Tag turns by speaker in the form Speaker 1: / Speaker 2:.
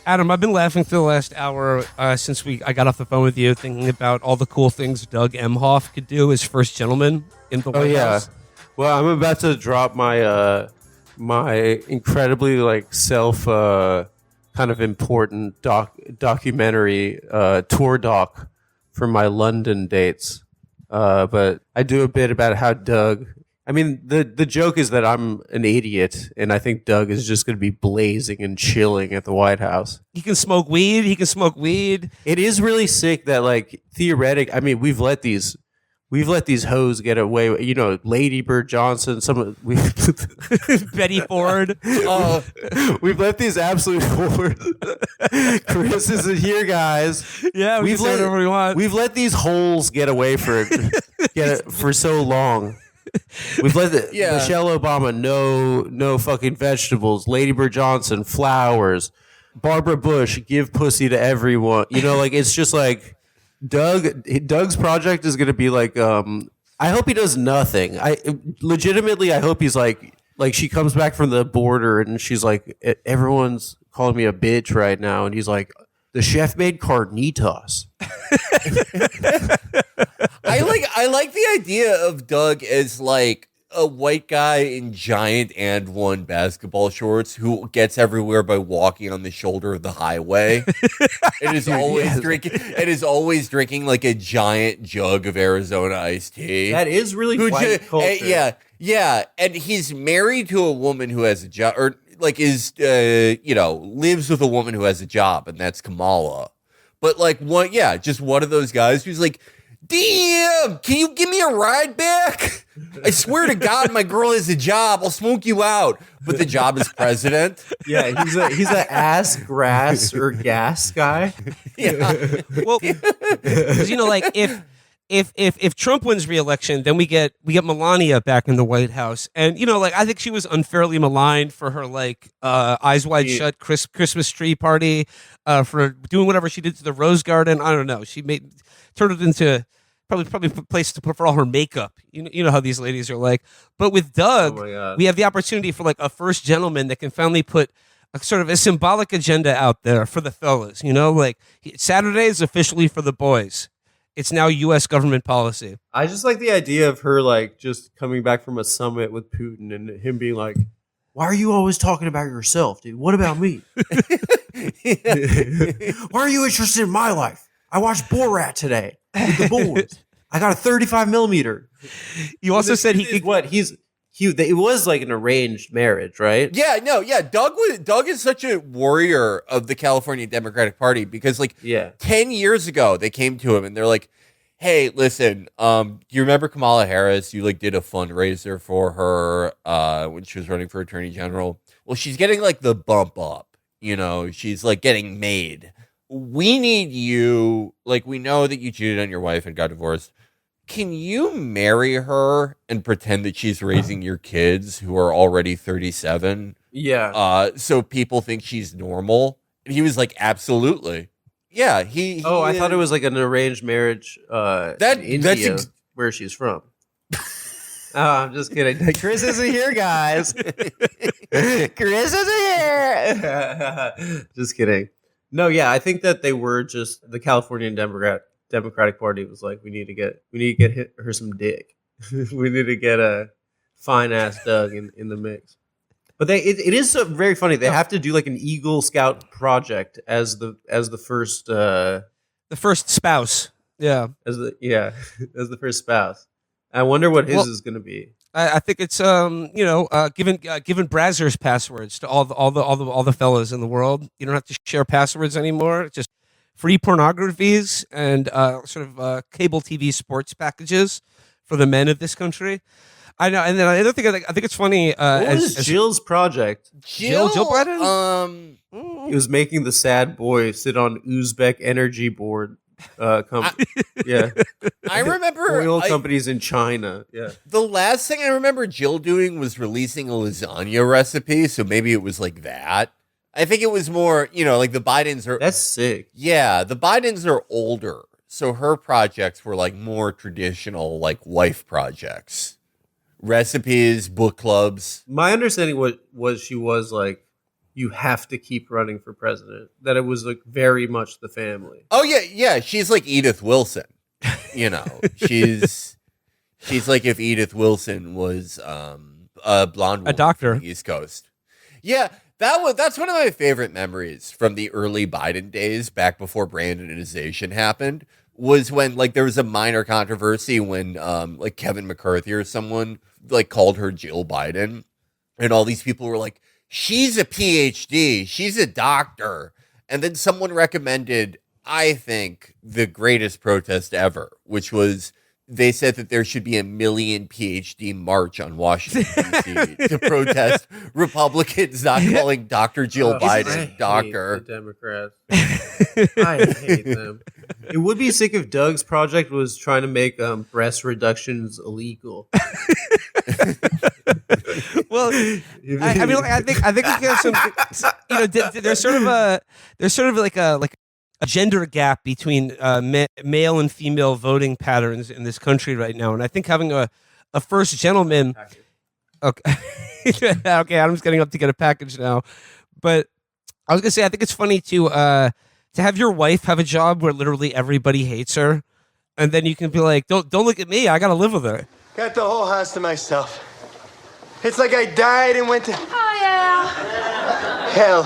Speaker 1: Adam, I've been laughing for the last hour since I got off the phone with you, thinking about all the cool things Doug Emhoff could do as first gentleman in the
Speaker 2: Oh
Speaker 1: White
Speaker 2: yeah.
Speaker 1: House.
Speaker 2: Well, I'm about to drop my incredibly like self kind of important documentary tour doc for my London dates. But I do a bit about how Doug. I mean, the joke is that I'm an idiot, and I think Doug is just going to be blazing and chilling at the White House.
Speaker 1: He can smoke weed. He can smoke weed.
Speaker 2: It is really sick that, like, theoretic. I mean, we've let these hoes get away. You know, Lady Bird Johnson.
Speaker 1: Betty Ford.
Speaker 2: We've let these absolute whores. Chris isn't here, guys.
Speaker 1: Yeah, we can say whatever we want.
Speaker 2: We've let these holes get away for so long. We've let Michelle Obama no fucking vegetables. Lady Bird Johnson, flowers. Barbara Bush, give pussy to everyone. You know, like, it's just like Doug's project is going to be like, I hope he does nothing. I hope he's like she comes back from the border and she's like, everyone's calling me a bitch right now. And he's like, the chef made carnitas.
Speaker 3: I like the idea of Doug as like a white guy in giant and one basketball shorts who gets everywhere by walking on the shoulder of the highway. It is always drinking. It is always drinking like a giant jug of Arizona iced tea.
Speaker 2: That is really white culture.
Speaker 3: Yeah, and he's married to a woman who has a job, or like is lives with a woman who has a job, and that's Kamala. But like just one of those guys who's like, damn, can you give me a ride back? I swear to God, my girl has a job. I'll smoke you out. But the job is president.
Speaker 2: Yeah, he's a ass grass or gas guy.
Speaker 3: Yeah.
Speaker 1: Well, because like if Trump wins re-election, then we get Melania back in the White House, and like I think she was unfairly maligned for her like eyes wide shut Christmas tree party, for doing whatever she did to the Rose Garden. I don't know. She turned it into probably a place to put for all her makeup. You know how these ladies are like. But with Doug, we have the opportunity for like a first gentleman that can finally put a sort of a symbolic agenda out there for the fellas. Like Saturday is officially for the boys. It's now U.S. government policy.
Speaker 2: I just like the idea of her like just coming back from a summit with Putin and him being like, "Why are you always talking about yourself, dude? What about me? Why are you interested in my life? I watched Borat today with the boys. I got a 35 millimeter."
Speaker 1: You also said he could.
Speaker 2: What it was like an arranged marriage, right?
Speaker 3: Yeah, no, yeah. Doug is such a warrior of the California Democratic Party because, like, 10 years ago they came to him and they're like, "Hey, listen, do you remember Kamala Harris? You like did a fundraiser for her when she was running for Attorney General. Well, she's getting like the bump up. She's like getting made. We need you. Like, we know that you cheated on your wife and got divorced. Can you marry her and pretend that she's raising your kids who are already 37?
Speaker 2: Yeah.
Speaker 3: So people think she's normal." And he was like, "Absolutely." Yeah.
Speaker 2: I thought it was like an arranged marriage. In India, where she's from. Oh, I'm just kidding. Chris isn't here, guys. Chris isn't here. Just kidding. No, yeah, I think that they were just the Californian Democratic Party was like, we need to get her some dick. We need to get a fine ass Doug in the mix. But it is so very funny. They have to do like an Eagle Scout project as the first
Speaker 1: the first spouse. Yeah,
Speaker 2: as the first spouse. I wonder what his is going to be.
Speaker 1: I think it's giving Brazzers passwords to all the fellas in the world. You don't have to share passwords anymore. Just free pornographies and cable TV sports packages for the men of this country. I know, and then I think it's funny.
Speaker 2: What was Jill's project?
Speaker 1: Jill Biden?
Speaker 2: He was making the sad boy sit on Uzbek energy board. Yeah,
Speaker 3: I remember
Speaker 2: oil companies in China. Yeah,
Speaker 3: the last thing I remember Jill doing was releasing a lasagna recipe. So maybe it was like that. I think it was more, like the Bidens are.
Speaker 2: That's sick.
Speaker 3: Yeah, the Bidens are older, so her projects were like more traditional, like wife projects, recipes, book clubs.
Speaker 2: My understanding was she was like you have to keep running for president. That it was like very much the family.
Speaker 3: Oh yeah. She's like Edith Wilson. You know, she's like if Edith Wilson was a blonde woman
Speaker 1: a doctor
Speaker 3: from the East Coast. Yeah, that's one of my favorite memories from the early Biden days, back before Brandonization happened. Was when like there was a minor controversy when like Kevin McCarthy or someone like called her Jill Biden, and all these people were like, she's a PhD, she's a doctor, and then someone recommended, I think, the greatest protest ever, which was they said that there should be a million PhD march on Washington, D.C. to protest Republicans not calling Dr. Jill Biden doctor.
Speaker 2: The Democrats. I hate them. It would be sick if Doug's project was trying to make breast reductions illegal.
Speaker 1: Well, I mean, I think we have some, you know, there's sort of like a gender gap between male and female voting patterns in this country right now, and I think having a first gentleman. Okay, okay, Adam's getting up to get a package now, but I was gonna say I think it's funny to have your wife have a job where literally everybody hates her, and then you can be like, don't look at me, I gotta live with her.
Speaker 4: Got the whole house to myself. It's like I died and went to
Speaker 5: Oh yeah.
Speaker 4: hell.